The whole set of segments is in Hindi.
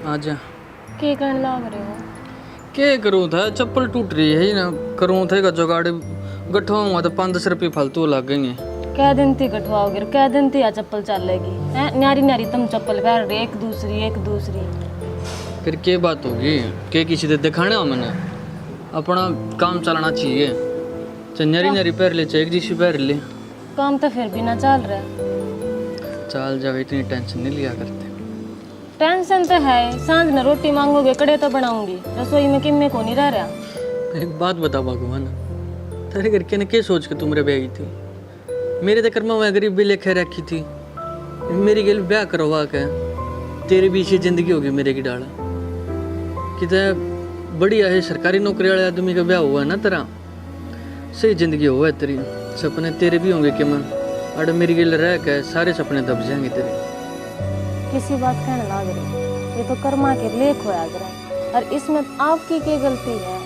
आजा के करने लग रहे हो? के करूँ था, चप्पल टूट रही है ना, करूँ थे जुगाड़ गठवाऊंगा तो 5-10 रुपये फालतू लग गए। क्या दिन थी कटवाओगे? क्या दिन थी चप्पल चलेगी है? न्यारी न्यारी तुम चप्पल पहन रहे एक दूसरी। फिर क्या बात होगी के किसी दे दिखाने हो मैंने, अपना काम चलाना चाहिए। चाहे न्यारी न्यारी पैर ले चाहे एक जैसी पैर ले, काम तो फिर भी ना चल रहा है। चल जाओ, इतनी टेंशन नहीं लिया करते। टेंशन तो है, सांझ न रोटी मांगोगे कड़े तो बनाऊंगी, रसोई में किम्मे को नहीं रह रहा। एक बात बता भगवान, तेरे घर के ने क्या सोच के तुमरे ब्याह थी? मेरे तो कर्मा में गरीबी लेके रखी थी, मेरी गल ब्याह करवा के तेरे बीच ये जिंदगी होगी मेरे की डाला। कितने बढ़िया है, सरकारी नौकरी वाले आदमी का ब्याह हुआ है ना तेरा, सही जिंदगी हुआ है तेरी। सपने तेरे भी होंगे कि मैं अरे मेरी गल रह के सारे सपने दब जाएंगे तेरे। किसी बात कहने लग रही, ये तो कर्मा के लेख होया करे, और इसमें आपकी क्या गलती है?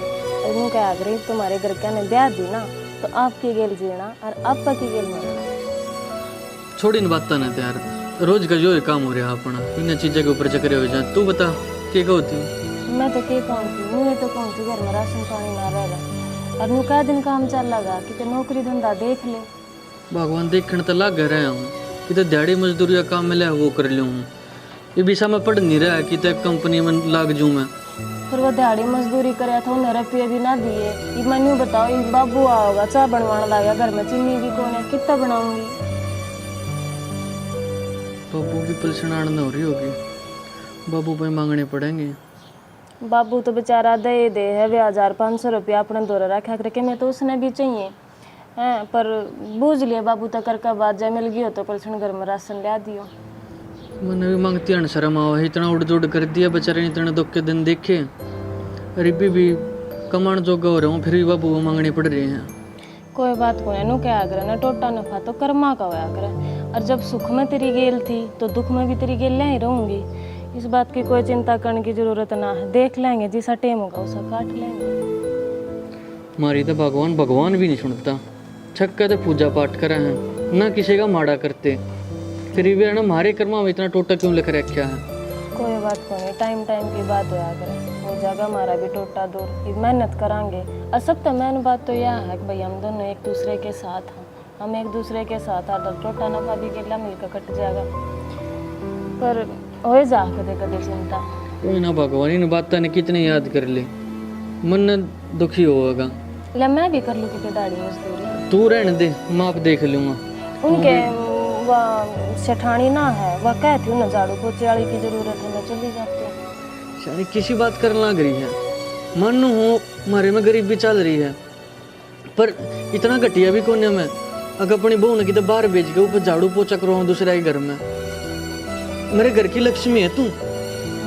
यूँ क्या गरीब तुम्हारे घर के ने ब्याह दी ना, तो आपकी गेल जीना और आपका की गेल मरना। छोड़ इन बात ना यार, रोज का जो है काम हो रहा है अपना, इन चीज़ों के ऊपर चक्कर हो जाए। तू बता क्या होती? मैं तो क्या कहूँगी, मुझे तो कहूँगी घर में राशन पानी ना रह रहा, और नु क्या दिन काम चल लगा कि नौकरी धंधा देख ले। भगवान देखने तो लग रहा हूँ कि तो दिहाड़ी मजदूरी का काम मिला वो कर लूँ। ये विषय में पढ़ नहीं रहा कि तो कंपनी में लाग जूँ मैं। फिर वो दिहाड़ी मजदूरी करे तो उन्हें रुपये भी ना दिए। ये मैन्यू बताओ, ये बाबू आओगा चाय बनवाने लगा, घर में चीनी भी कौन है, कितना बनाऊंगी? बाबू की पेंशन आने हो रही होगी, बाबू पे मांगने पड़ेंगे। बाबू तो बेचारा दे है 1500 रुपया अपने दौरा रखा करके, मैं तो उसने भी चाहिए हैं, पर बूझ लिया बाबू तक कर का बात जाए मिल गई हो तो पेंशन घर में राशन ला दियो। मैंने भी मांगती है शर्म आवा, इतना उड़ जोड़ कर दिया बेचारे ने, इतने दुख के दिन देखे। गरीबी भी कमाण जोगा हो रहा हूँ, फिर भी बाबू वो मांगने पड़ रहे हैं। कोई बात को नु क्या करे ना, टोटा नफा तो कर्मा का होया करे, और जब सुख में तेरी गेल थी तो दुख में भी तेरी गेल ही रहूंगी। इस बात की कोई चिंता करने की जरूरत ना है, देख लेंगे जिसा टेम होगा उसा काट लेंगे। हमारी तो भगवान भी नहीं सुनता, छक्का तो पूजा पाठ करा है ना, किसी का माड़ा करते, फिर भी है ना हमारे कर्मा में इतना टोटा क्यों लिख रखा है? कोई बात को नहीं, टाइम की बात होया करे, हो जाएगा हमारा भी टोटा दूर, मेहनत करांगे। और सब तो मेन बात तो यह है कि भाई हम दोनों एक दूसरे के साथ हैं, हम एक दूसरे के साथ आ टोटा नफा भी गेला मिलकर कट जाएगा, पर हो जा कदे कदे चिंता। कोई ना, भगवान इन बातें ने कितने याद कर ले, मन दुखी होगा। ले मैं भी कर लूँ कि दाढ़ी मजदूरी, तू रहने दे, मैं आप देख लूँगा। उनके वह सेठानी ना है, वह कहती हूँ ना झाड़ू पोछे वाली की जरूरत है, मैं चली जाती हूँ। शायद किसी बात करने लग रही है, मन हो हमारे में गरीबी चल रही है, पर इतना घटिया भी कौन है मैं, अगर अपनी बहू ने कि तो बाहर भेज के ऊपर झाड़ू पोछा करवाऊँ दूसरे के घर में। मेरे घर की लक्ष्मी है तू।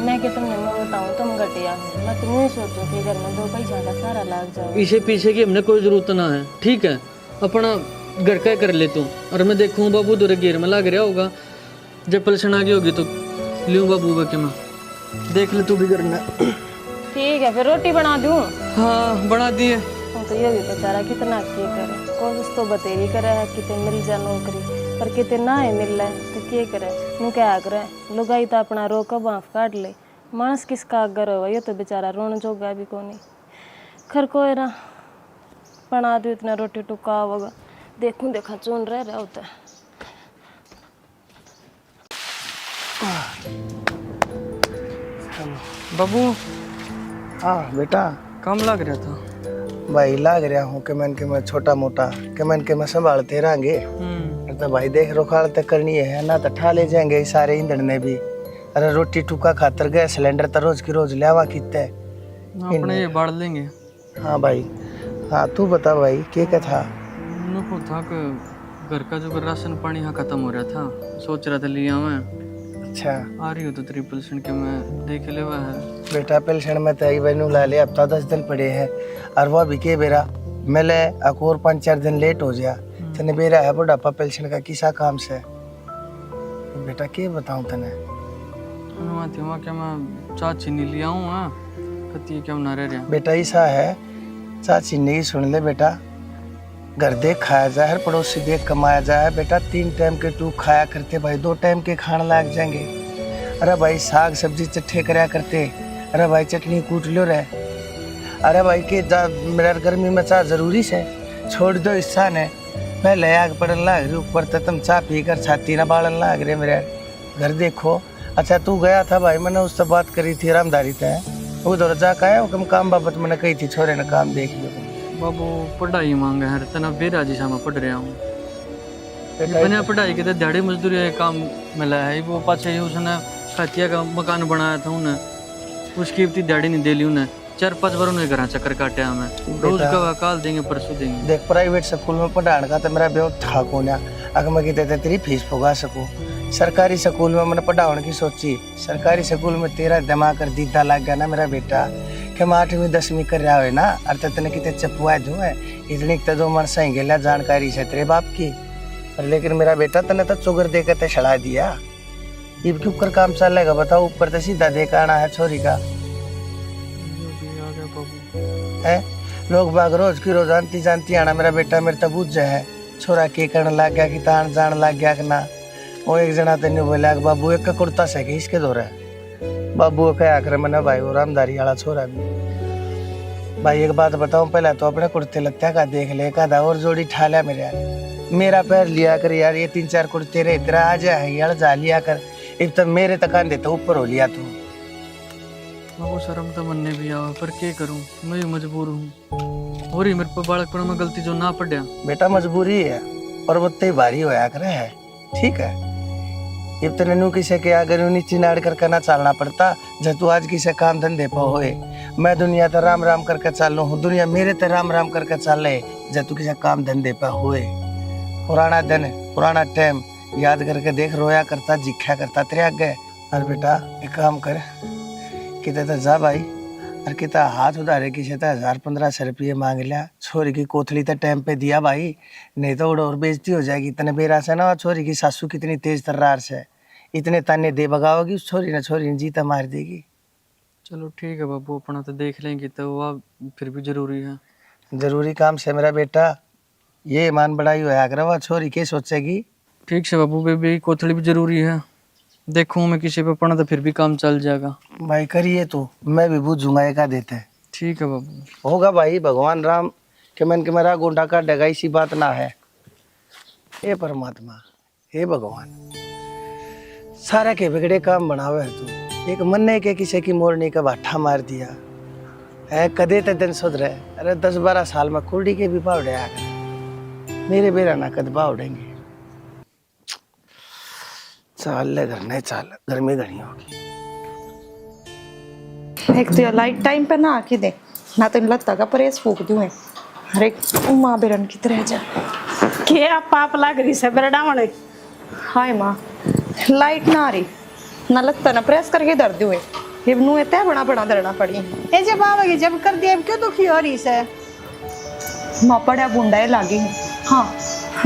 मैं कि तुमने मैं बताऊँ तुम घटिया हो, मैं तुम ही सोचो कि घर में 2 पैसा का सारा लाग जाओ। इसे पीछे की हमने कोई जरूरत ना है, ठीक है? अपना घर का कर ले तू, और मैं देखूँ बाबू दूर घेर में लग रहा होगा, जब पेंशन आ गई होगी तो लूँ बाबू के मैं, देख ले तू भी करना। ठीक है, फिर रोटी बना दूँ? हाँ बना दिए। तो ये भी बेचारा कितना क्या करे, कोशिश तो बतेरी करे है कि मिल जाए नौकरी, पर कितने ना है मिल रहा है तो क्या करे, नु क्या करे, लुगाई तो अपना रोक बाँफ काट ले, मानस किसका अगर हो, ये तो बेचारा रोन जोगा भी को नहीं। खर कोई ना, बना दू इतना रोटी टुका होगा, देखूं देखा चुन रहा होता है। बाबू हाँ बेटा, काम लग रहा था भाई लाग रहा हूँ कि मैं छोटा मोटा कि मैं संभालते रहेंगे, तो भाई देख रोखाड़ तक करनी है ना, तो ठा ले जाएंगे सारे ईंधन ने भी। अरे रोटी टुका खातर गैस सिलेंडर तो रोज की रोज लेवा कितने अपने ये बाढ़ लेंगे। हाँ भाई, हाँ तू बता भाई क्या था? को था कि घर का जो राशन पानी यहाँ खत्म हो रहा था, सोच रहा था लिया मैं। अच्छा आ रही हो तो 3% के मैं देख ले हुआ है बेटा, पेंशन में तय बहनू ला ले, अब तो 10 दिन पड़े हैं, और वह भी के बेरा मिले और 5-4 दिन लेट हो जाए, तने बेरा है बुढ़ापा पेंशन का किसा काम से बेटा, के बताऊं तने? क्या मैं चाची नहीं लिया हूँ, हाँ कती क्या ना रह रहा बेटा ऐसा है, चाची नहीं सुन ले बेटा, घर देख खाया जाए, हर पड़ोसी देख कमाया जाए बेटा, 3 टाइम के तू खाया करते भाई, 2 टाइम के खाने लग जाएंगे। अरे भाई साग सब्जी चट्ठे करया करते, अरे भाई चटनी कूट लो रे। अरे भाई के मेरा गर्मी में चाह जरूरी से छोड़ दो हिस्सा ने। पहले आग पड़न लाग रही, ऊपर तो तुम चाह पी कर छाती ना बाड़न लाग रहे मेरे घर देखो। अच्छा तू गया था भाई, मैंने उससे बात करी थी रामधारी तय, उधर जाकर आया कम काम बाबत मैंने कही थी छोरे ने काम देख लियो। बाबू पढ़ाई मांगे है तना बेरा जी मैं पढ़ रहा हूँ। बिना पढ़ाई के तो दिहाड़ी मजदूरी काम मिला है। वो पाछे उसने खतिया का मकान बनाया था उन्हें, उसकी इतनी दिहाड़ी नहीं दे ली उन्हें। 4-5 बार उन्हें घर चक्कर काटे हमें, रोज का काल देंगे परसों देंगे। देख प्राइवेट स्कूल में पढ़ाने का तो मेरा बहुत ठाक होना, अगर मैं कहते तेरी फीस पुगा सकूँ। सरकारी स्कूल में मैंने पढ़ाने की सोची, सरकारी स्कूल में तेरा दिमाग कर दीदा लग गया ना मेरा बेटा कि मैं 8वीं 10वीं कर रहा है ना। अरे तेने कितने चपुआ दूँ है इतनी तो मन सही गया जानकारी से तेरे बाप की। लेकिन मेरा बेटा तने तो चुगर दे के छड़ा दिया। इब के ऊपर काम चलेगा बताओ, ऊपर तो सीधा देख आना है छोरी का है। लोग बाग रोज की रोज आंती जानती आना मेरा बेटा मेरे तो बुझ है छोरा के करने लग गया कि तान जान लग गया कि ना। वो एक जना तेन बोला बाबू एक का कुर्ता से कि इसके दौरा है। बाबू क्या आकर मैंने भाई वो रामधारी वाला छोरा भी। भाई एक बात बताऊं, पहले तो अपने कुर्ते लत्ते का देख ले, का और जोड़ी ठा लिया मेरा पैर लिया कर यार। ये 3-4 कुर्ते रहे तेरा आ जाए यार जा लिया कर। इब तक मेरे तकान देता ऊपर हो लिया तू। बाबू शर्म तो मनने भी आवा पर क्या करूं, मैं मजबूर हूँ। और ही मेरे पर बालकपन में गलती जो ना पड़ा। बेटा मजबूरी है और वो ते भारी होया करे है, ठीक है। इब तने नू किसे के अगर नीचे नाड़ करके ना चलना पड़ता। जब तू आज किसे काम धंधे पर होए, मैं दुनिया तो राम राम करके चल हूँ, दुनिया मेरे तो राम राम करके चल रहे। जब तू किसे काम धंधे पर होए, पुराना दिन पुराना टाइम याद करके देख, रोया करता जिख्या करता तेरे आगे। अरे बेटा एक काम कर, किते तो जा भाई और किता हाथ उधारे किसे तो 1000-1500 रुपये मांग लिया। छोरी की कोथली तो टाइम पे दिया भाई, नहीं तो और बेइज्जती हो जाएगी। इतने बेरा से ना छोरी की सासू कितनी तेज तर्रार से इतने ताने दे बगाओगी उस छोरी ने जीता मार देगी। चलो ठीक है बाबू, अपना तो देख लेंगे तो वह फिर भी जरूरी है। जरूरी काम से मेरा बेटा ये ईमान बढ़ाई हुआ अगर वह छोरी के सोचेगी। ठीक से बाबू, बेबी कोथड़ी भी जरूरी है। देखूं मैं किसी पे पढ़ा तो फिर भी काम चल जाएगा। भाई करिए तो मैं भी बूझूंगा एक देते। ठीक है बाबू। होगा भाई, भगवान राम के मन के मेरा गोंडा का डगा इसी बात ना है। हे परमात्मा, हे भगवान, सारा के बिगड़े काम बनावे है तू। एक मन्ने के किसी की मोरनी का बाठा मार दिया है, कदे ते दिन सुधरे। अरे 10-12 साल में कुर्डी के भी भाव डया मेरे बेरा ना कद भाव उड़ेंगे। चल ले घर नहीं चल, गर्मी घनी होगी। एक तो लाइट टाइम पे ना आके दे ना, तो लगता का परेस फूक दूं है। अरे माँ बेरन की तरह जा के आप पाप लाग रही से बरडावणे। हाय माँ, लाइट ना आ रही ना, लगता ना प्रेस करके दर्द दूं है। ये नू इतना बड़ा बड़ा दरना पड़ी ए जब आवेगी जब कर दिया क्यों दुखी हो रही से। माँ पड़ा बुंडाए लागी है। हाँ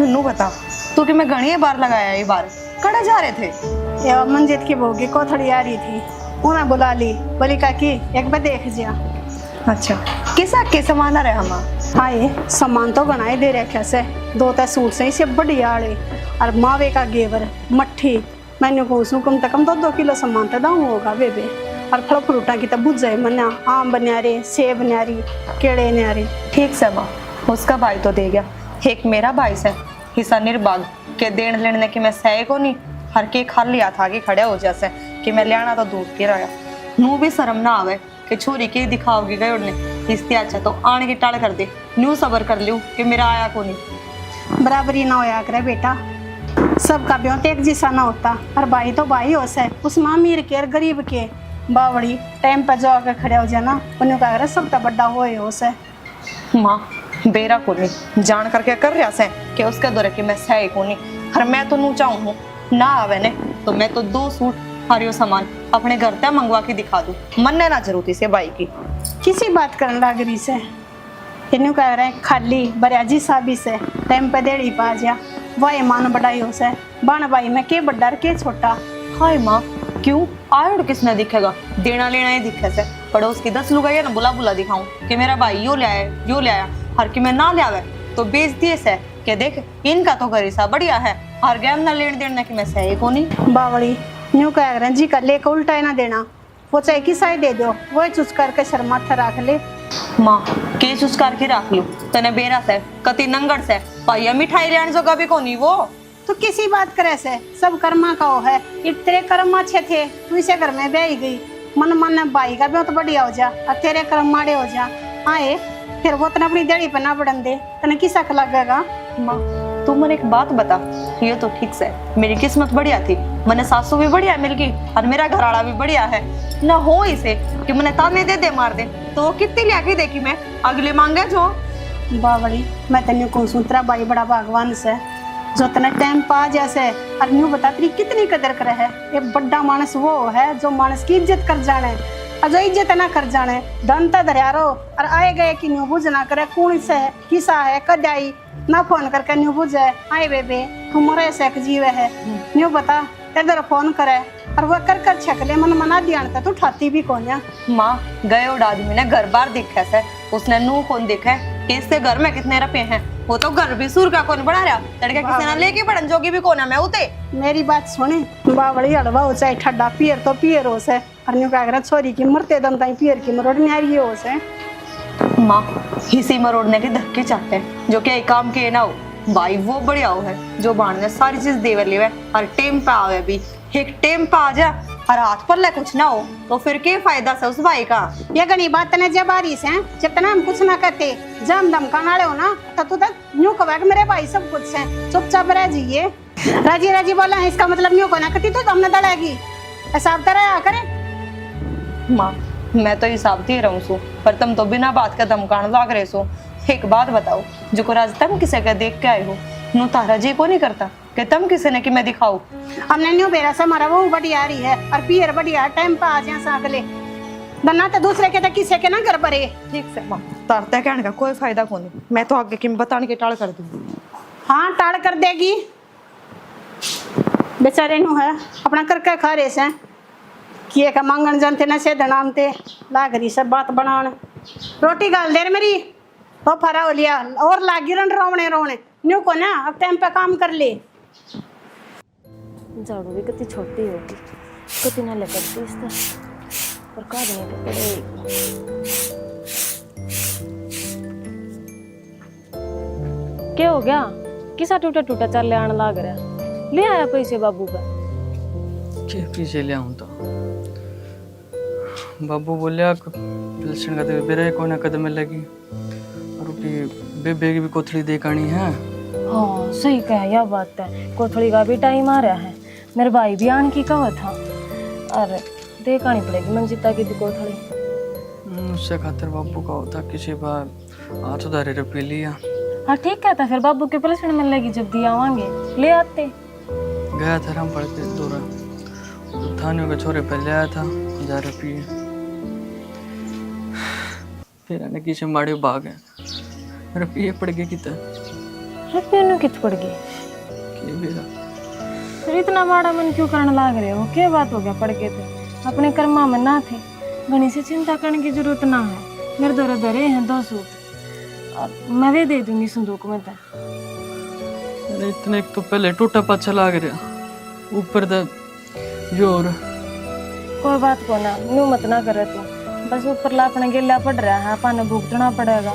नू बता तू कि मैं घनी बार लगाया ये बार कड़ा जा रहे थे। ये मंजित की भोगी कोथड़ी आ रही थी, उन्हें बुला ली, बोली का की एक बार देख जा। अच्छा किसा के सामान रहे हम? हाँ सामान तो बनाए दे रखे से 2 सूट से इसे बढ़िया आड़े और मावे का घेवर मट्ठी। मैंने पूछूं कम से कम 2 किलो सामान तो दाऊ होगा बेबे। और फल फ्रूटा की तो बुझ जाए मना, आम बनियारे, सेब न्यारी, केड़े न्यारी। ठीक से माँ, उसका भाई तो दे गया, एक मेरा भाई से हिस्सा निर्बाग के देन लेने की मैं सह को नहीं। हर के खाली हाथ आगे खड़े हो जैसे कि मैं लियाना तो दूर के रहा। नू भी शर्म ना आवे कि छोरी के दिखाओगी गए उड़ने इससे अच्छा तो आने की टाल कर दे। न्यू सबर कर लियो कि मेरा आया को नहीं। बराबरी ना होया करे बेटा, सबका ब्यों एक जैसा ना होता। और भाई तो भाई हो से, उसमें अमीर के और गरीब के बावड़ी टाइम पर जाकर खड़े हो जाना, उन्हें कहा सबका बड़ा हो से। माँ बेरा को नहीं जान करके कर रहा से कि उसके दौरे की मैं सही को नहीं। और मैं तो नू चाहूँ ना आवे ने तो मैं तो 2 सूट हरियो सामान अपने घर तक मंगवा के दिखा दूं। मन ने ना जरूरत से भाई की किसी बात करने लग रही से। इन्हें कह रहे खाली बरियाजी साबी से टाइम पे देड़ी पा जा वही मान बढ़ाई हो से। बन भाई में के बड़ा के छोटा। हाय माँ क्यों आयोड़ किसने दिखेगा, देना लेना ही दिखे से। पड़ोस की 10 लुगाई ना बुला बुला दिखाऊं कि मेरा भाई यो लाया हर की मैं ना लियावे तो बेच दिए से कि देख इनका तो घर सा बढ़िया है। हर गैम ना लेन देने की मैं सही को नहीं। बावड़ी न्यू कह रहे जी कर ले को उल्टा ना देना, वो चाहे की साइड दे दो, वो चूस करके शर्माथा रख ले। माँ के चूस करके रख लो, तने बेरा से कति नंगड़ से पाइया मिठाई लेने जो कभी को नहीं वो। तो किसी बात करे से सब कर्मा का वो है, तेरे कर्म अच्छे थे तू इसे घर में ब्याही गई, मन मन भाई का भी तो बढ़िया हो जा और तेरे कर्म माड़े हो जा आए, फिर वो तना अपनी दड़ी पे ना बढ़न दे, तने किसा लगेगा। माँ तू मुझे एक बात बता, ये तो ठीक से मेरी किस्मत बढ़िया थी, मैंने सासू भी बढ़िया मिल गई और मेरा घरवाला भी बढ़िया है ना, हो इसे कि मैंने ताने दे दे मार दे तो कितनी लिया देखी मैं अगले मांगे जो। बावड़ी मैं तेन को सूत्रा भाई बड़ा भगवान से जो तने टाइम पा जैसे और न्यू बता तेरी कितनी कदर करे है। एक बड़ा मानस वो है जो मानस की इज्जत कर जाने और जो इज्जत ना कर जाने, धन तो दरियारो और आए गए कि न्यू बुझ ना करे कौन से है किसा है कद आई ना फोन करके न्यू बुझे आए बेबे तुम्हारे से एक जीव है न्यू बता इधर फोन करे और वो कर कर छक ले मन मना दिया तू उठाती भी कौन है। माँ गए उड़ आदमी ने घर बार देखा से उसने नू कौन देखा है कि इससे घर में कितने रुपए हैं, वो तो घर भी सूर का कौन बना रहा तड़के किसी ने लेके पड़न जोगी भी कौन है मैं उते। मेरी बात सुने बावड़ी हलवा हो चाहे ठंडा पियर तो पियर हो से और न्यू का छोरी की मरते दम ताई पियर की मरोड़ नहीं हो से। माँ इसी मरोड़ने के धक्के चाहते हैं जो कि एक काम के ना हो, भाई वो बढ़िया हो है जो बाण ने सारी चीज देवर ले और टेम पे आवे भी, एक टेम पे आ जा और हाथ पर ले कुछ ना हो तो फिर क्या फायदा से उस भाई का। ये गणी बात तने जब आ रही से जितना हम कुछ ना करते जब धमकाने वाले हो ना तो तू तक न्यू कहा कि मेरे भाई सब कुछ है चुपचाप रह जाइए। राजी राजी बोला है इसका मतलब न्यू को ना करती तो हमने दलेगी ऐसा तरह करे। माँ मैं तो हिसाब दे रहा हूँ पर तुम तो बिना बात का धमकाने लाग रहे सो। एक बात बताओ जो को राज तुम किसे का देख के आए हो नु तारा जी को नहीं करता कि तुम किसे ने कि मैं दिखाऊं। हमने न्यू बेरा से हमारा वो बढ़िया आ रही है और पियर बढ़िया टाइम पे आ जाए सागले दन्ना तो दूसरे के तो किसे के ना घर भरे। ठीक से माँ तारता कहने का कोई फायदा को नहीं, मैं तो आगे कि बताने के टाल कर दूँ। हाँ टाल कर देगी बेचारे नु है अपना करके खा रहे से किए का मांगन जानते न से दनामते लाग रही सब बात बनाने रोटी गाल दे मेरी तो फरा हो लिया और लागी रन रोने रोने न्यू को ना अब टाइम पे काम कर ले। झाड़ू भी कितनी छोटी होगी कितनी ना लगती इसका पर काटने तो पड़ेगी। क्या हो गया किसा टूटा टूटा चल ले आने लाग रहा ले आया पैसे बाबू का के पीछे ले आऊं तो बाबू बोलिया पेंशन का तो बेरे कोने कदम लगी रोटी बेबे की भी कोथड़ी देखानी है। हाँ सही कहा यह बात है कोथड़ी का भी टाइम आ रहा है मेरे भाई भी आने की कहा था और देखानी पड़ेगी मंजिता की भी कोथड़ी। उससे खातिर बाबू का होता किसी बार हाथ उधारे रुपये लिया। हाँ ठीक कहता फिर बाबू के पेंशन मिलेगी जब दिया आवांगे ले आते। गया था हम पढ़ के दौरा थाने के छोरे पर ले आया था 1000 रुपये फिर आने किसी माड़े भाग है रुपये पड़ गए कितना रुपये नु कित पड़ गए कि बेरा फिर इतना बड़ा मन क्यों करने लाग रहे हो क्या बात हो गया पड़ गए थे अपने कर्मा में ना थे घनी से चिंता करने की जरूरत ना है मेरे दौरे दरे हैं 2 सूट और मैं भी दे दूंगी संदूक में तो। अरे इतने एक तो पहले टूटा पाछा लाग रहा ऊपर द जोर कोई बात को ना न्यू मत ना करे तू बस ऊपर ला अपने गिल्ला पड़ रहा है अपन भुगतना पड़ेगा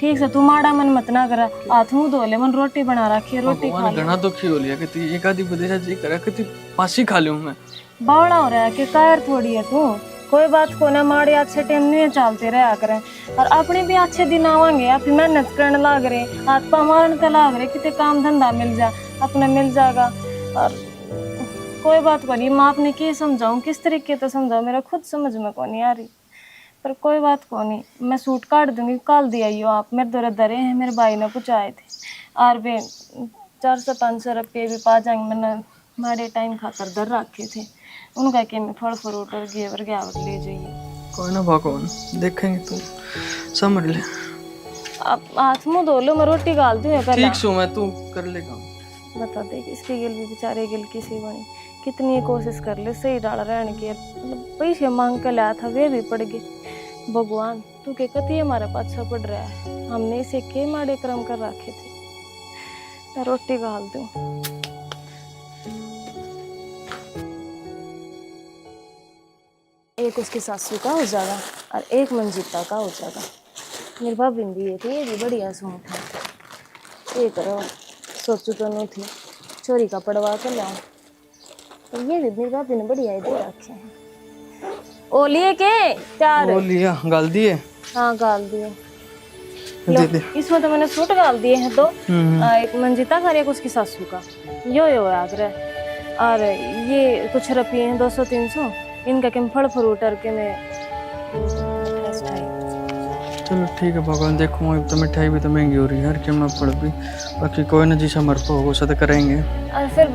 ठीक से तू माड़ा मन मत ना करा हाथ मुंह धो ले मन रोटी बना रखी है रोटी खा ले। घना दुखी हो लिया कि एक आधी बदेरा जी करा कि पासी खा लूं मैं बावड़ा हो रहा है कि कायर थोड़ी है तू कोई बात को ना माड़े अच्छे टाइम नहीं चलते रहा करें और अपने भी अच्छे दिन आवांगे आप मेहनत करने लाग रहे हाथ पा मारने का लाग रहे कितने काम धंधा मिल जा अपने मिल जाएगा और कोई बात को नहीं मैं आपने क्या समझाऊं किस तरीके से समझाऊं मेरा खुद समझ में को नहीं आ रही पर कोई बात को नहीं मैं सूट काट दूंगी कल दे आइयो आप मेरे दौरे दरे हैं मेरे भाई ने पूछाए थे और वे 400-500 रुपये भी पा जाएंगे मैंने मारे टाइम खाकर दर रखे थे उनका कि मैं फल फ्रूट और घेवर गियावट ले जाइए कोई ना भगवान देखेंगे तू समझ ले आप हाथ मुँह धो लो मैं रोटी गाल दूँ पहले ठीक सो मैं तू कर लेगा बता दे इसके गिल भी बेचारे गिल किसी बनी कितनी कोशिश कर ले सही डाल रहने की मतलब पैसे मांग के लाया था वे भी पड़ गए भगवान तू के कति हमारा पाछा पड़ रहा है हमने इसे के माड़े क्रम कर रखे थे मैं रोटी गाल दूँ एक उसकी सासू का हो जाएगा और एक मंजीता का हो जाएगा। मेरी भाभी ने दिए थे, ये भी बढ़िया सूट है। ये करो, सोचू तो नहीं थी चोरी का पड़वा कर लाऊं, तो ये भी मेरी भाभी ने बढ़िया दे रखे हैं। ओ लिए के चार? वो लिया, गाल दिए। हाँ गाल दिए। दे दे। इसमें तो मैंने सूट गाल दिए हैं दो, एक मंजिता का और एक उसकी सासू का। यो आग्रह, और ये कुछ रुपये हैं 200-300, इनका कि फल फ्रूट और के मैं चलो ठीक है भगवान, देखो अब तो मिठाई भी तो महंगी हो रही है, हर के मैं पड़ भी, बाकी कोई ना जिसे मर पाओ वो तो करेंगे। और फिर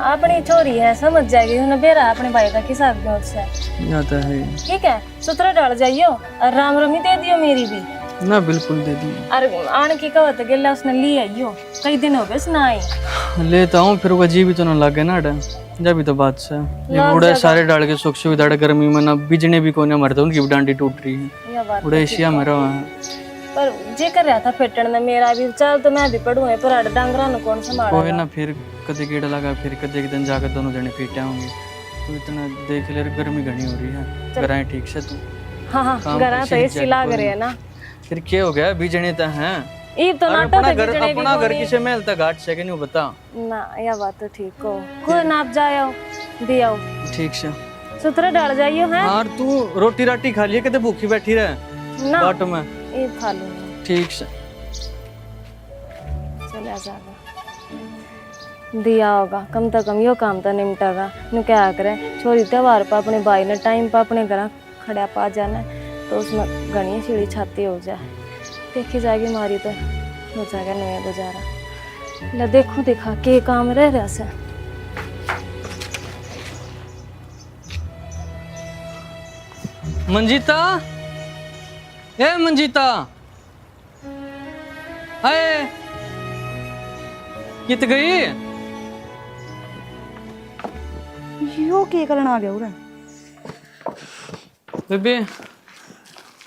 अपनी चोरी है, समझ जाएगी, उन्हें बेरा अपने भाई का किसा से याद है। ठीक है, सुतरा डाल जाइयो और राम रमी दे दियो मेरी भी ना, बिल्कुल दे दी। और आन की कहत गेला उसने ली आइयो, कई दिन हो गए सुना आई लेता हूँ, फिर वो जी भी तो ना लगे ना डर, जब भी तो बात से ये बूढ़े सारे डाल के सुख सुविधा गर्मी में ना बिजने भी कोने मरते, उनकी भी डांडी टूट रही है, यह बात बूढ़े एशिया में रहा है। पर जे कर रहा था फेटन में मेरा भी चल, तो मैं भी पढ़ूँ पर अड़ डांगरा न कौन संभाल कोई ना, फिर कदे कीड़ा लगा, फिर कदे एक दिन जाकर दोनों जने पीटे होंगे। तो इतना देख ले, गर्मी घनी हो रही है, कराए ठीक से तू। हाँ गरा तो इसी लाग रहे है ना, फिर क्या हो गया, बिजने तो हैं, ईब तो नाटक अपना घर किसे मेलता घाट से, नहीं बता ना, यह बात तो ठीक हो, कोई नाप जाओ दियो ठीक से, सुतरा डाल जाइयो है। और तू रोटी राटी खा लिए, कदे भूखी बैठी रहे ना बाट में, ये खा लूंगी ठीक से। चला जाएगा, दिया होगा कम से कम, यो काम तो निमटेगा। नु क्या करे, छोरी त्योहार पर अपने भाई ने टाइम पर अपने घर खड़ा पा जाना है, तो उसमें घनी सीढ़ी छाती हो जाए, देखी जाएगी मारी तो हो जाएगा नया गुजारा। ले देखूं देखा के काम रह रहा से। मंजीता, ए मंजीता, आए कित गई? यो के करना आ गया उरे बेबे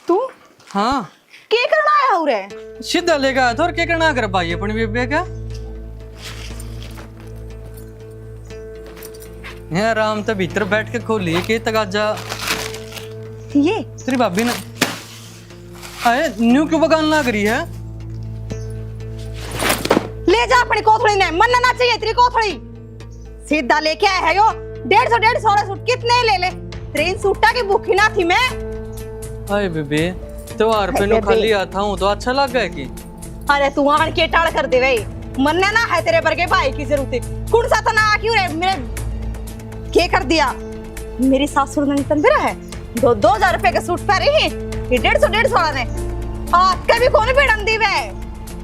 तू? हाँ के करना आया उरे? सीधा लेगा आया था, और क्या करना कर भाई अपनी बेबे का? ये आराम तो भीतर बैठ के खोली के तगाजा ये तेरी भाभी ने आए न्यू क्यों बगान लग रही है? ले जा अपनी कोथड़ी ने, मन ना चाहिए तेरी कोथड़ी, सीधा लेके आया है यो 150 वाला सूट, कितने ले ले, ट्रेन सूटा की भूखी ना थी मैं। आए बेबे त्योहार पे नो खाली आता हूँ तो अच्छा लग गया कि? अरे तू आन के टाड़ कर दे भाई, मन ना है तेरे पर के भाई की जरूरत है, कौन सा तो ना क्यों रे मेरे के कर दिया। मेरी सासुर ने तंदरा है 2,000 रुपए का सूट पहने ही, ये 150 वाला ने हाथ का भी कौन बेड़न दी वे,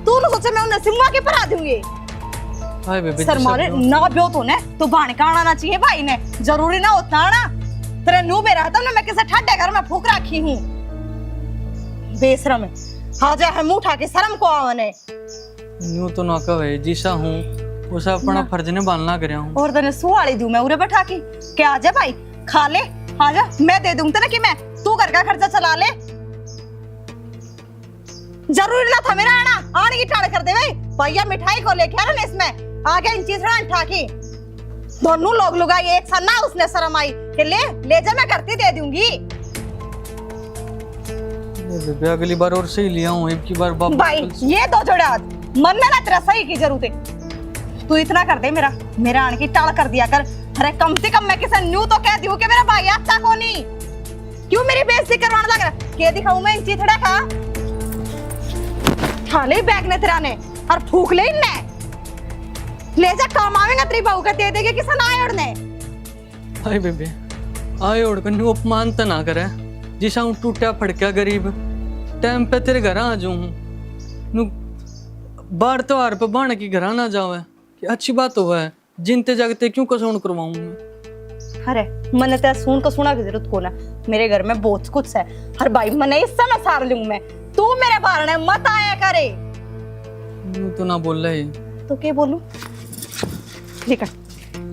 तू न सोचे मैं उन्हें सिम्मा के पर आ दूंगी। हाय बेबे सर मारे ना ब्यो तो ने तो भाण का आना चाहिए भाई ने, जरूरी ना होता ना तेरे नु में रहता ना, मैं किसे ठड्डे घर में फूक रखी हूँ बेशरम, हाजा है मुंह उठा के शर्म को आवने। न्यू तो ना कहे जिसा हूँ उसा अपना फर्ज ने बांधना कर रहा हूँ। और तने सुवाली दूं मैं उरे बैठा की, क्या आजा भाई खा ले, आजा मैं दे दूं तेरे कि मैं, तू घर का खर्चा चला ले, जरूरी ना था मेरा आना, आने की टाड़ कर दे भाई। भैया मिठाई को लेके आ रहा ना, इसमें आगे इन चीज ठाकी दोनों लोग लुगाई एक साथ ना, उसने शर्म आई कि ले जा मैं करती दे दूंगी। बेबे अगली बार और सही लिया हूँ, एक की बार बाप भाई ये दो जोड़े हाथ मन में ना तेरा सही की जरूरत है, तू इतना कर दे मेरा आने की टाड़ कर दिया कर। अरे कम से कम मैं किसी न्यू तो कह दूं कि मेरा भाई आता को नहीं, क्यों मेरी बेइज्जती करवाने लग रहा? के दिखाऊं मैं इन चिथड़ा का, थाले बैग ने तेरा ने और फूक ले इनने, ले जा काम आवेगा तेरी बहू का दे देगे किसी ना आयोड़ ने। हाय बेबे आए ओढ़ कर न्यू अपमान तो ना करे, जिसा हूँ टूटा फड़का गरीब, टाइम पे तेरे घर आ जाऊँ नु बार त्योहार पे बाण की घर ना जावे, कि अच्छी बात हो है, जिनते जागते क्यों कसौन करवाऊं मैं? अरे मैंने तेरा सुन को सुना की जरूरत को ना, मेरे घर में बहुत कुछ है, हर भाई मैंने इस समय सार लूं मैं, तू मेरे बारने मत आया करे। न्यू तो ना बोल रहे तो क्या बोलूं, लेकर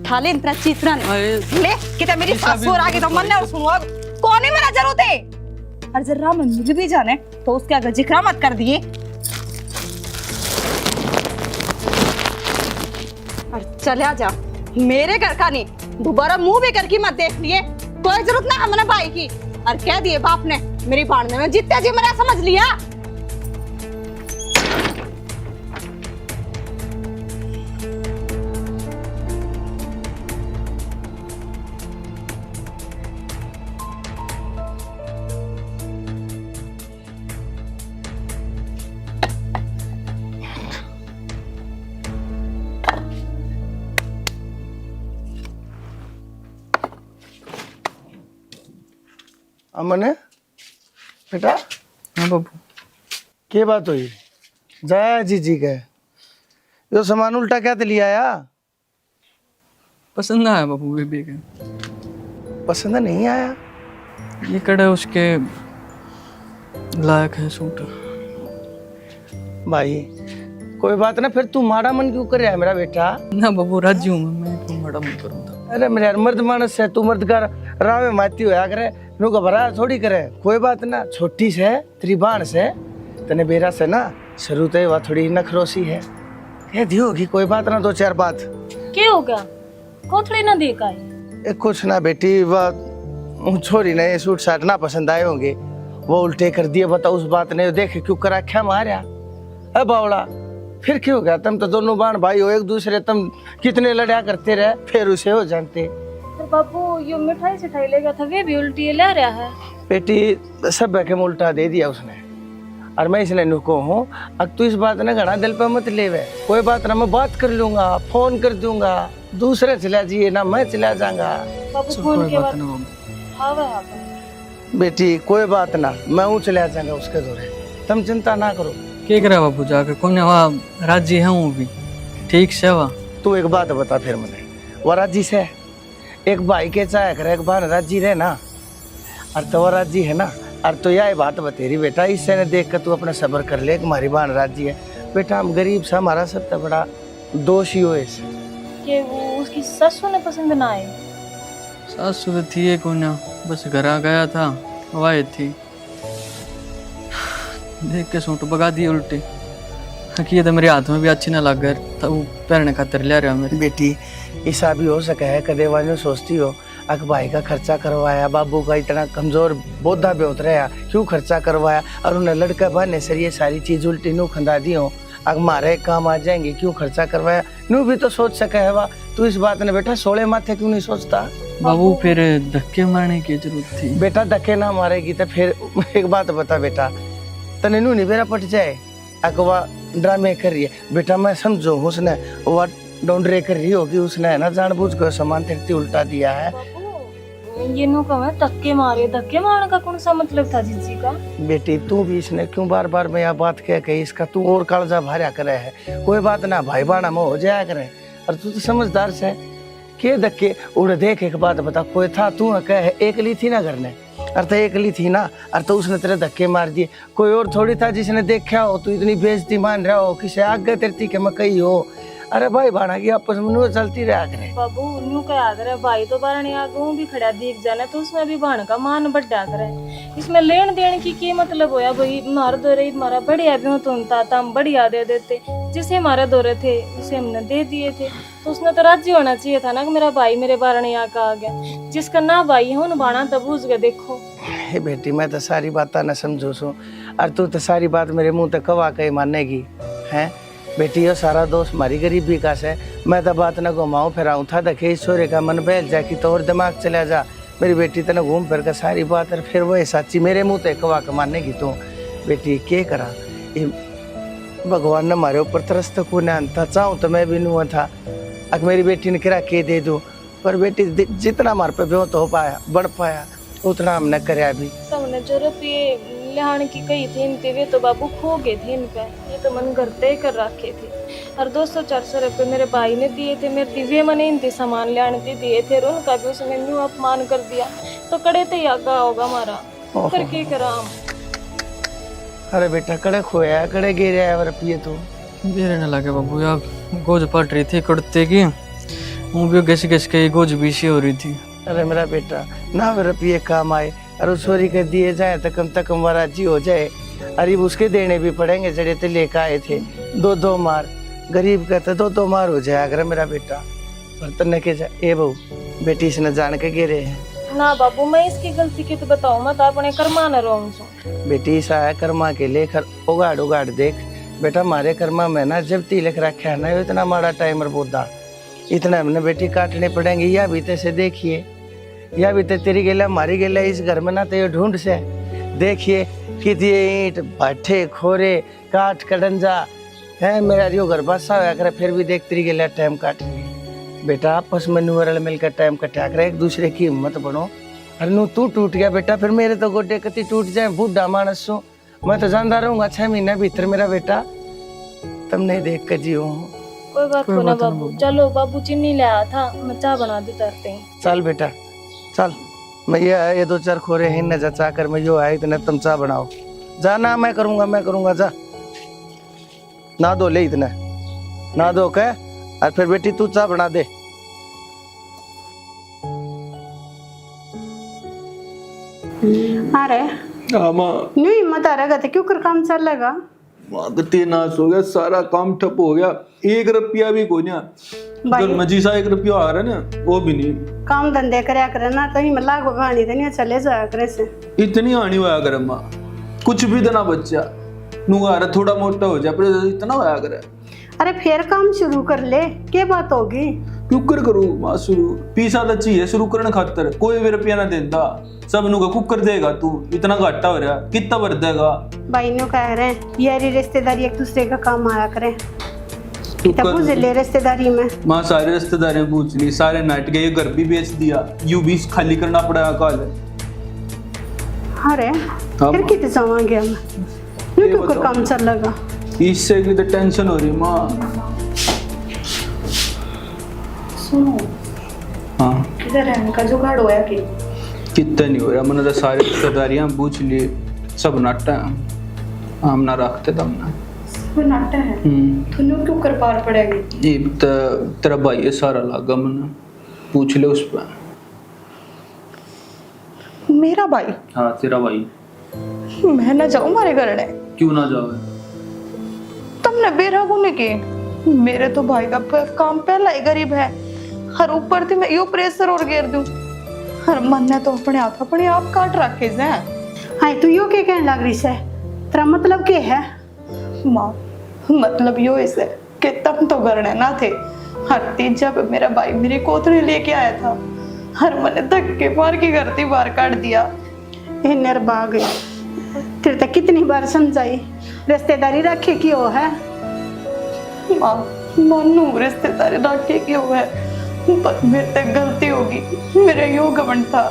थाले इंतना चीतरा आए ले किते मेरी सासू आ गई तो मन ने सुनवा कौन है मेरा जरूरत है, और जरा मैं मिल भी जाने तो उसके आगे जिक्र मत कर दिए। और चले जा मेरे घर का नहीं, दोबारा मुंह भी करके मत देख लिए, कोई जरूरत ना हमने भाई की, और कह दिए बाप ने मेरी भाड़ने में जीते जी मेरा समझ लिया। अमन है बेटा, हाँ बाबू। क्या बात हुई? जय जी के यो सामान उल्टा क्या ते लिया आया? पसंद आया बाबू बेबी के। पसंद नहीं आया? ये कड़े उसके लायक है सूट। भाई कोई बात ना, फिर तू माड़ा मन क्यों कर रहा है मेरा बेटा? ना बाबू राजी हूँ मैं क्यों बड़ा मन करूँगा। अरे मेरे यार मर्द मानस है, तू मर्द कर राह में माती होया करे, नु घबरा थोड़ी करे। कोई बात ना, छोटी से तेरी बाण से तने बेरा से ना शुरू ते वह थोड़ी नखरोसी है, कह दी होगी। कोई बात ना, दो चार बात क्या हो गया? कोथड़ी ना देखा है? एक कुछ ना बेटी, वह छोरी ने सूट साट ना पसंद आए होंगे, वो उल्टे कर दिए। बता उस बात ने देख क्यों करा क्या मारा? अब बावड़ा फिर क्यों हो गया? तुम तो दोनों बाण भाई हो एक दूसरे, तुम कितने लड़ा करते रहे, फिर उसे हो जानते। तो बापू यो मिठाई सिठाई ले गया था, वे भी उल्टी ले रहा है। बेटी सब के उल्टा दे दिया उसने, और मैं इसलिए नुको हूँ। अब तू इस बात ने घना दिल पे मत ले। कोई बात ना, मैं बात कर लूंगा, फोन कर दूंगा, दूसरे चला जाइए ना, मैं चला जाऊंगा। बापू फोन के बाद हाँ वह हाँ बेटी कोई बात ना, मैं हूँ चला जाऊंगा उसके दौरे, तुम चिंता ना करो। क्या करा बाबू जाके कौन वहाँ राजी है वो भी ठीक से वहाँ। तू एक बात बता फिर मैंने, वो राजी से एक भाई के चाहे करे, एक बार राजी रहे ना, और तो वो राजी है ना। और तो यह बात बतेरी बेटा, इससे ने देख कर तू अपना सब्र कर ले, हमारी बहन राजी है। बेटा हम गरीब से, हमारा सबसे बड़ा दोष ही हो इसे कि वो उसकी ससुर ने पसंद ना आए। सासू तो थी एक ना, बस घर आ गया था, वाए थी देख के सूट बगा दी उल्टी। ये तो मेरे हाथ में भी अच्छी ना लग गए, तो वो पहनने खातर ले रहा मेरी। बेटी ऐसा भी हो सका है, कदे वाले सोचती हो अक भाई का खर्चा करवाया, बाबू का इतना कमजोर बोधा बेहोत रहा, क्यों खर्चा करवाया, और उन्हें लड़का बहने से ये सारी चीज उल्टी नू खंदा दी हो, अग मारे काम आ जाएंगे, क्यों खर्चा करवाया। नू भी तो सोच सका है वा, तू इस बात ने बेटा सोले माथे क्यों नहीं सोचता? बाबू फिर धक्के मारने की जरूरत थी। बेटा धक्के ना मारेगी तो फिर एक बात बता बेटा, तने नू नहीं बेरा पट जाए, अकवा ड्रामे कर रही है। बेटा मैं समझो उसने वह डोंडरे कर रही होगी, उसने है ना जानबूझ कर सामान तेरती उल्टा दिया है। ये नो कहा धक्के मारे, धक्के मारने का कौन सा मतलब था जीजी का? बेटी तू भी इसने क्यों बार बार मैं यह बात कह के इसका तू और कालजा भार्या करे है। कोई बात ना, भाई बाणा में हो जाया करे, और तू तो समझदार से के धक्के उड़। देख एक बात बता, कोई था तू कह एकली थी ना घर ने, और तो एकली थी ना, और तो उसने तेरे धक्के मार दिए। कोई और थोड़ी था जिसने देखा हो तू इतनी बेइज्जती मान रहा हो, किसे आगे तेरती के मैं कही हो। अरे भाई भाड़ा की आपस में चलती रहा करे। बाबू न्यू कहा करे, भाई तो बारने आगे भी खड़ा दिख जाना, तो उसमें भी भाण का मान बढ़ा करे। इसमें लेन देन की क्या मतलब होया? भाई मार दो रही हमारा बढ़िया भी हो तुम था, हम बढ़िया दे देते, जिसे हमारे दौरे थे उसे हमने दे दिए थे, तो उसने तो राजी होना चाहिए था ना कि मेरा भाई मेरे बारने आके आ गया। जिसका ना भाई है उन बाणा तब बूझ के देखो। हे बेटी मैं तो सारी बात ना समझो सू, और तू तो सारी बात मेरे मुंह तक कवा के मानेगी है। बेटी ये सारा दोस्त हमारी गरीबी का से, मैं तो बात ना घुमाऊं फिराऊं था, देखे इस छोरे का मन बहल जाए कि तो और दिमाग चला जा। मेरी बेटी तो घूम फिर कर सारी बात, और फिर वही सच्ची मेरे मुंह तक कवा के मानेगी। तो बेटी क्या करा, ये भगवान ने हमारे ऊपर तरस तो कोई था, चाहूँ तो मैं भी नहीं था अगर मेरी बेटी ने किरा के दे दूँ, पर बेटी जितना हमारे पे ब्यों तो हो पाया बढ़ पाया उतना हमने कराया भी। तुमने जो रुपये लिहान की कही थी इनते वे तो बाबू खो गए थे इनका, ये तो मन घर तय कर रखे थे। और 200-400 रुपये मेरे भाई ने दिए थे, मेरे दिव्य मैंने इनते सामान लियाने के दिए थे, और उनका भी उसने न्यू अपमान कर दिया, तो कड़े तो यागा होगा हमारा, पर क्या करा हम। अरे बेटा कड़े खोया कड़े गिर आया रुपये तो मेरे न लगे बाबू यार, गोज पट रही थी कुड़ते की, वो भी घिस घिस के गोज बीसी हो रही थी। अरे मेरा बेटा ना वे रुपये काम आए, और उस छोरी के दिए जाए तो कम वो राजी हो जाए। अरे उसके देने भी पड़ेंगे, जड़े तो लेकर आए थे 2-2 मार, गरीब का तो 2-2 मार हो जाए अगर मेरा बेटा। बर्तन के जाए ए बहू बेटी इसने जान के गिरे हैं। ना बाबू मैं इसकी गलती की तो बताऊं, मैं तो अपने कर्मा न रहूं छू। बेटी सा है कर्मा के लेकर उगाड़ उगाड़ देख बेटा, हमारे कर्मा में ना जब तिलक रखा है ना इतना माड़ा टाइमर बोदा इतना हमने बेटी काटने पड़ेंगे। या भी से देखिए, या भी तेरी गेला हमारी गेला इस घर में ना तो ये ढूंढ से देखिए कितनी ईंट भट्ठे खोरे काट कड़ंजा है। मेरा जो घर बसा हुआ करे फिर भी देख तेरी गेला टाइम काट रही है। बेटा आपस में नुअरल मिलकर टाइम कटा कर एक दूसरे की हिम्मत बनो। अरे नू तू टूट गया बेटा फिर मेरे तो गोडे कति टूट जाए, बूढ़ा मानस हूँ मैं तो जानता रहूंगा 6 महीने भीतर मेरा बेटा तुम नहीं देख कर जियो। कोई बात को ना बाबू, चलो बाबू चीनी ले आया था, मैं चाय बना दी करते हैं। चल बेटा चल, मैं ये 2-4 खोरे हैं न जचा कर मैं यो आए इतने तुम चाय बनाओ। जाना मैं करूंगा जा ना दो ले इतना ना दो कह और फिर बेटी तू चाय बना दे। अरे न्यू हिम्मत आ रहा क्यों कर काम चल लगा। मांगते नाश हो गया, सारा काम ठप हो गया, 1 रुपया भी कोई ना। जो मजी सा 1 रुपया आ रहा ना वो भी नहीं। काम धंधे करया करे ना तो ही लाख कहानी तो नहीं चले जाया करे से। इतनी आनी होया करे माँ, कुछ भी देना बच्चा नुगारा थोड़ा मोटा हो जाए पर इतना होया करे। अरे फिर काम शुरू कर ले, क्या बात होगी। क्यों करूँ माँ शुरू, पीसा तो चाहिए शुरू करने खातर, कोई भी रुपया ना देता, सब नुका कुकर देगा तू, इतना घाटा हो रहा कितना भर देगा। भाई नो कह रहे हैं यारी रिश्तेदारी एक दूसरे का काम आया करे, पूछ ले रिश्तेदारी में। माँ सारे रिश्तेदारियां पूछ ली, सारे नाट गए, घर भी बेच दिया, यू भी खाली करना पड़ा कल। अरे फिर कितने जावांगे हम, क्यों कर काम चल लगा। इससे की तो टेंशन हो रही माँ। सुनो हाँ इधर रहने का जुगाड़ होया कि कितना नहीं हो रहा, मैंने तो सारी रिश्तेदारियां पूछ ली, सब नाटा हम ना रखते तब ना वो नाटा है। तूने क्यों कर पार पड़ेगी। ये तेरा भाई है सारा लागा, मैंने पूछ ले उस पर। मेरा भाई? हाँ तेरा भाई। मैं ना जाऊं मारे घर ने। क्यों ना जाओ, तुमने बेरा को नहीं की। मेरे तो भाई का काम पहला ही गरीब है, हर ऊपर थी मैं यो प्रेशर और घेर दूं, हर मन ने तो अपने आप काट रखे से। हाँ तू यो क्या कहने लग रही है, तेरा मतलब क्या है। माँ मतलब यो इसे कि तुम तो घर ने ना थे, हर तीन जब मेरा भाई मेरी कोतरी लेके आया था, हर मैंने धक्के मार के घर थी बाहर काट दिया। निर्भाग तेरे तक कितनी बार समझाई, रिश्तेदारी रखे क्यों है। माँ मानू रिश्तेदारी रखे क्यों है, पर मेरे तक गलती होगी। मेरा यो घमंड था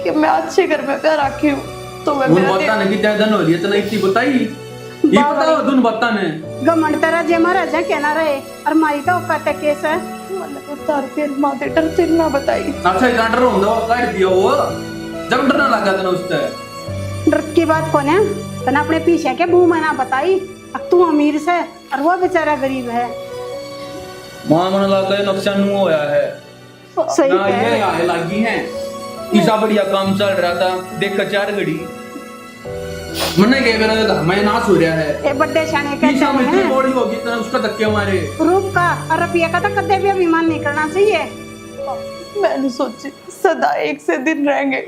कि मैं अच्छे घर में प्यार रखी हूँ तो मैं मेरा बताने की टेंशन हो रही है, तो इतनी बताई ये बताओ तुम बताने। घमंड तेरा जे महाराज कहना रहे और मारी तो औकात केस है। मैंने तो तार फिर माते डरते ना बताई। अच्छा कांटर होंदा वो काट दिया, वो जब डरना लगा था ना उससे। डर की बात कौन है, तना अपने पीछे के मुंह में ना बताई। अब तू अमीर से और वो बेचारा गरीब है। मां मन लगा ये नुकसान हुआ होया है। सही ना कह ये आए लगी है, इसा बढ़िया काम चल रहा था, देख 4 घड़ी मन्ने के मेरा घर में नाश हो रहा है। ये बड़े शाने के पीछा में इतनी बॉडी होगी तो उसका धक्के मारे। रूप का और रुपये का तो कदे भी अभिमान नहीं करना चाहिए। मैंने सोची सदा एक से दिन रहेंगे,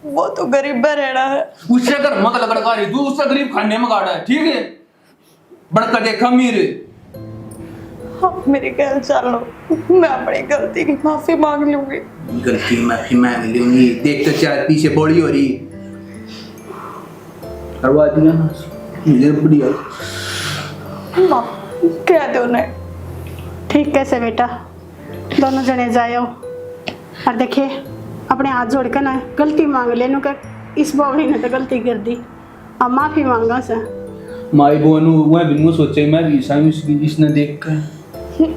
वो तो गरीब रहना है। उससे अगर मत लड़का रही तू, उससे गरीब खाने में गाड़ा है, ठीक है बड़का देखा मीरे। हाँ मेरी ख्याल चलो, मैं अपनी गलती की माफी मांग लूंगी। गलती माफी मांग लूंगी, देख तो 4 पीछे बॉडी हो रही करवा दिया ना मुझे बढ़िया। माँ कह दो उन्हें। ठीक कैसे बेटा, दोनों जने जाओ और देखिए अपने हाथ जोड़ के ना गलती मांग लेनो के इस बावड़ी ने तो गलती कर दी, अब माफी मांगा से। माई बोनू मैं भी सोचे मैं भी साइम इसने देख कर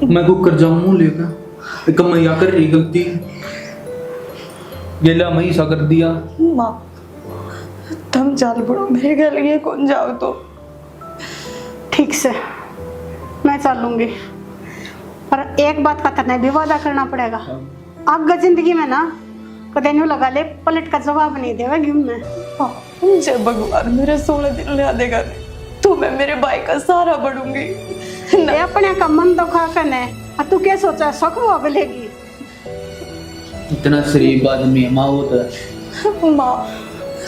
मैं को कर जाऊं मुंह लेकर कमैया कर रही गलती गेला मैं सा कर दिया। माँ तुम चल पड़ो, मेरे घर लिए कौन जाओ तो। ठीक से मैं चलूंगी, पर एक बात का तरह भी वादा करना पड़ेगा। आगे जिंदगी में ना कदे न्यू लगा ले पलट का जवाब नहीं देगा मैं। हाँ जब भगवान मेरे 16 दिन ले देगा तो मैं मेरे भाई का सहारा बढ़ूंगी। ये अपने का मन दुखा करने और तू क्या सोचा सुख वो मिलेगी। इतना शरीफ आदमी है माँ, वो तो माँ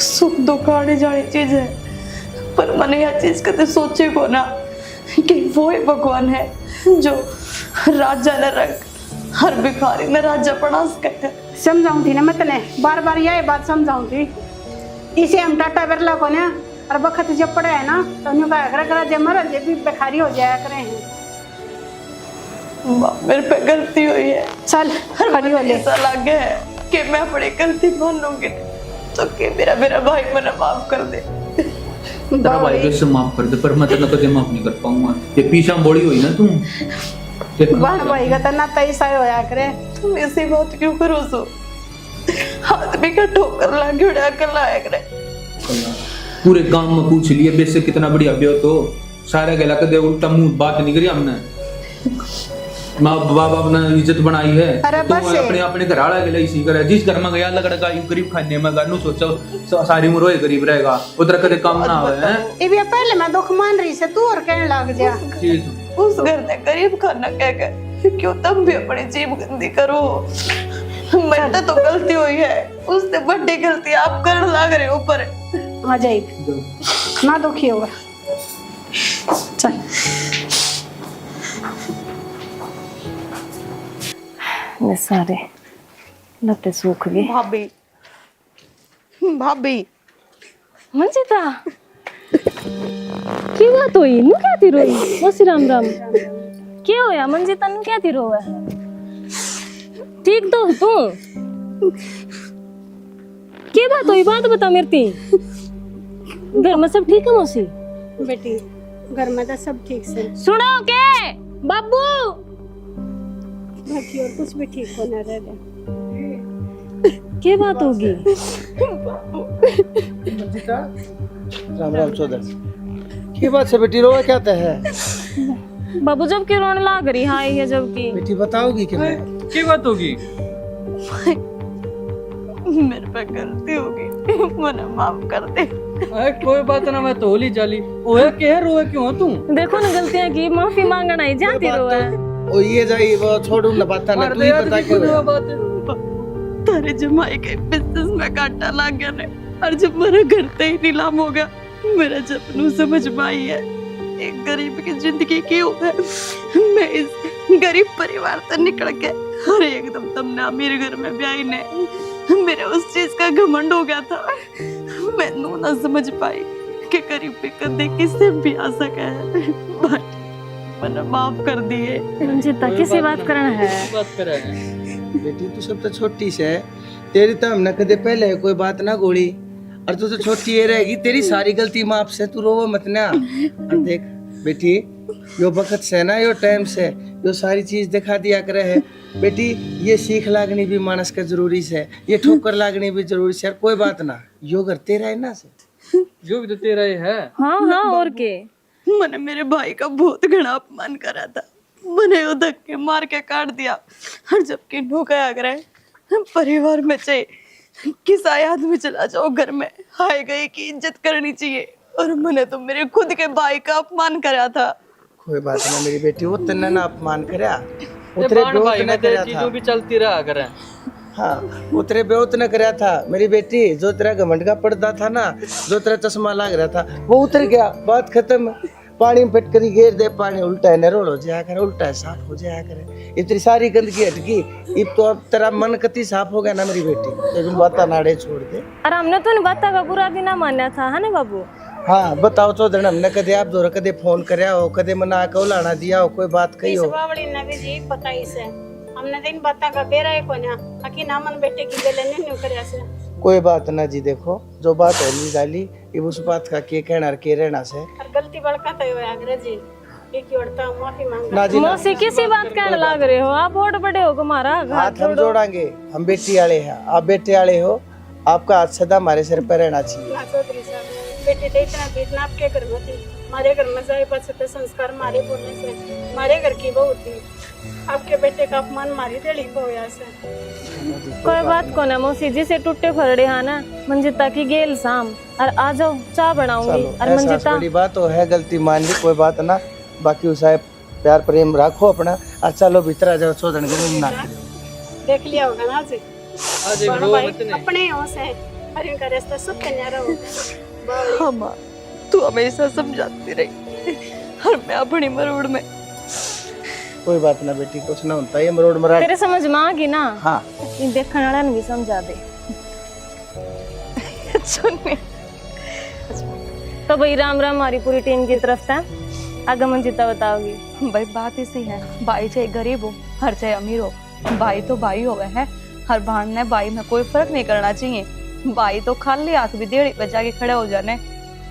सुख दुख आने जाने चीज है, पर मैंने यह चीज कभी सोचे को ना कि वो ही भगवान है जो राजा न रंग हर भिखारी न राजा बना सकते हैं। समझाऊं थी ना मैं तने, बार बार यही बात समझाऊं थी। इसे हम टाटा बिरला को ना और वक्त जब पड़े है ना तो उन्हें कहा करा जब मर जे भी भिखारी हो जाया करे हैं। माँ मेरे पे गलती हुई है, चल खड़ी हो ले। ऐसा लग गया है कि मैं अपनी गलती मान लूंगी तो कि मेरा मेरा भाई मुझे माफ कर दे। तेरा भाई को इससे माफ कर दे, पर मैं तेरा कदे माफ नहीं कर पाऊंगा। ये पीछा बोली हुई ना तू, बहन भाई का तना तैसा ही होया करे। तुम ऐसी बात क्यों करो सो? आदमी का ठोकर लागे उड़ा कर लाया करे। पूरे गांव में पूछ लिए बेसे कितना बढ़िया ब्यो तो सारे गला कदे उल्टा मुंह बात नहीं करी हमने। माँ बाप अपना इज्जत बनाई है, अरे तो बस है। अपने अपने घर आड़ा गला इसी करे। जिस घर में गया लगड़ा का गरीब खाने में गानू सोचो सारी उम्र रोए गरीब रहेगा, उधर कदे काम ना होए हैं। ये भी पहले मैं दुख मान रही से तू और कहने लग जा। चीज उस घर ने गरीब खाना कह कर क्यों तुम भी अपनी जीभ गंदी करो? मेरे तो गलती हुई है, उससे बड़ी गलती आप कर लग रहे हो। ऊपर आ जाइए ना दुखी होगा। चल ये सारे लते सूख गए। भाभी भाभी मंजिता की बात हुई? नु क्या थी रोई? मसी राम राम क्या होया मंजिता? नु क्या थी रोवा? ठीक तो तू क्या बात हुई? बात बता मेरे ती। घर में सब ठीक है मौसी? बेटी घर में तो सब ठीक से, सुनो के बाबू बाकी और कुछ भी ठीक होना रह गया। क्या बात होगी? राम राम चौधर, की बात से बेटी रोए क्या है? बाबू जब के रोने लग रही हाय है जब की। बेटी बताओगी कि मैं की बात होगी? मेरे पे गलती होगी, मुझे माफ कर दे। कोई बात ना, मैं तो होली जाली ओए के रोए क्यों तू? देखो ना गलतियां की माफी मांगना ही जाती रोवा है। ओ ये जाई वो छोड़ू ना बाता ना, तू ही बता के तारे जमाई के बिजनेस में घाटा लग गया ने, और जब मेरा घर ते ही नीलाम हो गया, मेरा जपनू समझ में आई है एक गरीब की जिंदगी क्यों है। मैं इस गरीब परिवार से निकल के और एकदम तुमने अमीर घर में ब्याही ने मेरे उस चीज का घमंड हो गया था। मैं नू ना समझ पाई कि गरीबी कदे किससे भी आ सका है। भाई मैंने माफ कर दिए। मंजिता किसी बात करना है? बात कर रहे हैं बेटी तू सब तो छोटी से है, तेरी तो हमने कदे पहले कोई बात ना गोली, और तू तो छोटी ये रहेगी, तेरी सारी गलती माफ से, तू रोवो मत ना। और देख बेटी यो वक्त से ना, यो टाइम से यो सारी चीज दिखा दिया करे है। बेटी ये सीख लागनी भी मानस का जरूरी से, ये ठोकर लागनी भी जरूरी से। कोई बात ना, यो घर तेरा है ना से, जो भी तो तेरा ही है। हाँ हाँ और के। मैंने मेरे भाई का बहुत घना अपमान करा था, मैंने वो धक्के मार के काट दिया। और जबकि नौका अगर परिवार में चाहे किस आदमी चला जाओ घर में आए गए की इज्जत करनी चाहिए, और मैंने तो मेरे खुद के भाई का अपमान करा था। कोई बात ना मेरी बेटी, वो तन्ना ना अपमान करया, ये उतरे बाण बेवत भाई ना में तेरी करया था। चीजों भी चलती रहा करें। हाँ उतरे बेवत न करया था मेरी बेटी। जो तेरा घमंड का पर्दा था ना, जो तेरा चश्मा लग रहा था, वो उतर गया, बात खत्म। पानी में फटकरी घेर दे, पानी उल्टा है नरोड़ हो जाया करे, उल्टा है साफ हो जाया करे। इतनी सारी गंदगी हटकी, अब तो अब तेरा मन कति साफ हो गया ना मेरी बेटी। लेकिन बाता नाड़े छोड़ दे। और हमने तो नहीं बात का बुरा भी ना माना था, है ना बाबू? हाँ बताओ चौधरी, हमने कदे आप दोरा कदे फोन करया हो, कदे मना के लाना दिया हो, कोई बात कही हो? बावड़ी ने भी जी पता ही से हमने दिन बाता का बेरा है कोन्या आखिर नामन बेटे की गले नहीं करया से। कोई बात ना जी, देखो जो बात होली गाली अब उस बात का के कहना और के रहना से। और गलती बड़का तो होया करे जी, एक औरता माफी मांग ना जी ना, मौसी किसी बात कहने लग रहे हो? आप वोट बड़े हो हमारा हाथ हम जोड़ांगे, हम बेटी वाले हैं, आप बेटे वाले हो, आपका हाथ सदा हमारे सिर पर रहना चाहिए। ना चौधरी साहब बेटी तो इतना बीतना आपके घर में थी, हमारे घर में जाए पछते संस्कार मारे बोलने से हमारे घर की बहू थी, आपके बेटे का अपमान मारी देली को होया से। कोई बात को ना मौसी, जिसे टूटे फरड़े हाँ ना मंजिता की गेल शाम, और आ जाओ चाय बनाऊंगी। और ऐसा मंजिता बड़ी बात तो है, गलती मान ली, कोई बात ना। बाकी उसे प्यार प्रेम रखो अपना, और चलो भीतर आ जाओ, चौधरी के मुंह ना देख लिया होगा ना जी, आज एक बड़ रो भाई मत ने अपने हो से हरियों का रास्ता सत्य न्यारा हो हाँ माँ, तू हमेशा समझाती रही और मैं अपनी मरोड़ में। कोई बात ना बेटी, कुछ ना होता, ये मरोड़ मराड़। तेरे समझ में आ गई ना? हाँ इन देखने वाला भी समझा दे। सुनिए, तो भाई राम राम हमारी पूरी टीम की तरफ से आगे मंजिता बताओगी। भाई बात इसी है, भाई चाहे गरीब हो हर चाहे अमीर हो, भाई तो भाई हो गए है। हर भाण ने भाई में कोई फर्क नहीं करना चाहिए। भाई तो खाली हाथ भी देड़ी बजा के खड़े हो जाने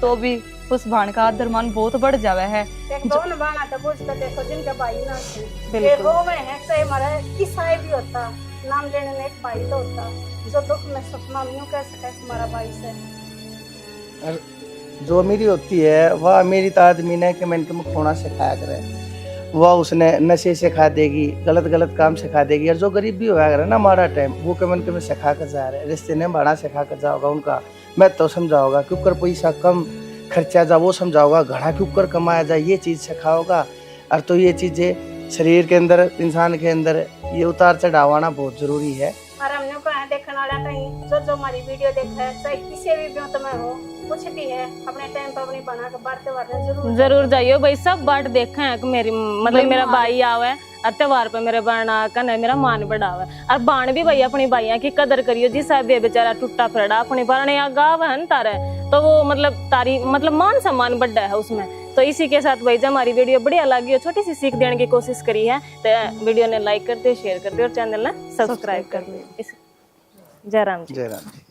तो भी उस भाण का आदर मान बहुत बढ़ जावे है। एक दोन बाणा तो बुझ के देखो जिनका भाई ना थे ये बिल्कुल। हो गए हैं चाहे हमारा किसाई भी होता, नाम लेने में एक भाई तो होता जो दुख में सुख में यूं कह सके तुम्हारा भाई से। और जो अमीरी होती है वह अमीरी तो आदमी ने कि मैंने मुख होना सिखाया करे, वह उसने नशे सिखा देगी, गलत गलत काम सिखा देगी। और जो गरीब भी होया करे ना हमारा टाइम, वो कमन के में सिखा कर जा रहे रिश्ते ने बड़ा सिखा कर जाओगा उनका। मैं तो समझाओगा क्यों कर पैसा कम खर्चा जा, वो समझाओगा घड़ा क्यों कर कमाया जाए, ये चीज़ सिखाओगा। और तो ये चीज़ें शरीर के अंदर, इंसान के अंदर ये उतार चढ़ाव आना बहुत जरूरी है। और हमने को है देखने वाला नहीं जो हमारी वीडियो देखता है चाहे किसी भी ब्यों में हो कुछ भी है अपने टाइम पर अपनी बना के बांटते बांटने जरूर जरूर जाइयो भाई, सब बाट देखे हैं कि मेरी मतलब मेरा भाई आवे त्योहार पे मेरे बहना का नहीं मेरा मान बढ़ावे। और बाण भी भाई अपनी भाइया की कदर करियो। जिस भी बेचारा टूटा फिरड़ा अपनी बहने या गाव है तारे तो वो मतलब तारी मतलब मान सम्मान बढ़ा है उसमें। तो इसी के साथ भाई जब हमारी वीडियो बढ़िया लगी हो, छोटी सी सीख देने की कोशिश करी है, तो वीडियो ने लाइक कर दे, शेयर कर दे और चैनल ने सब्सक्राइब कर दे। जय राम जी। जय राम जी।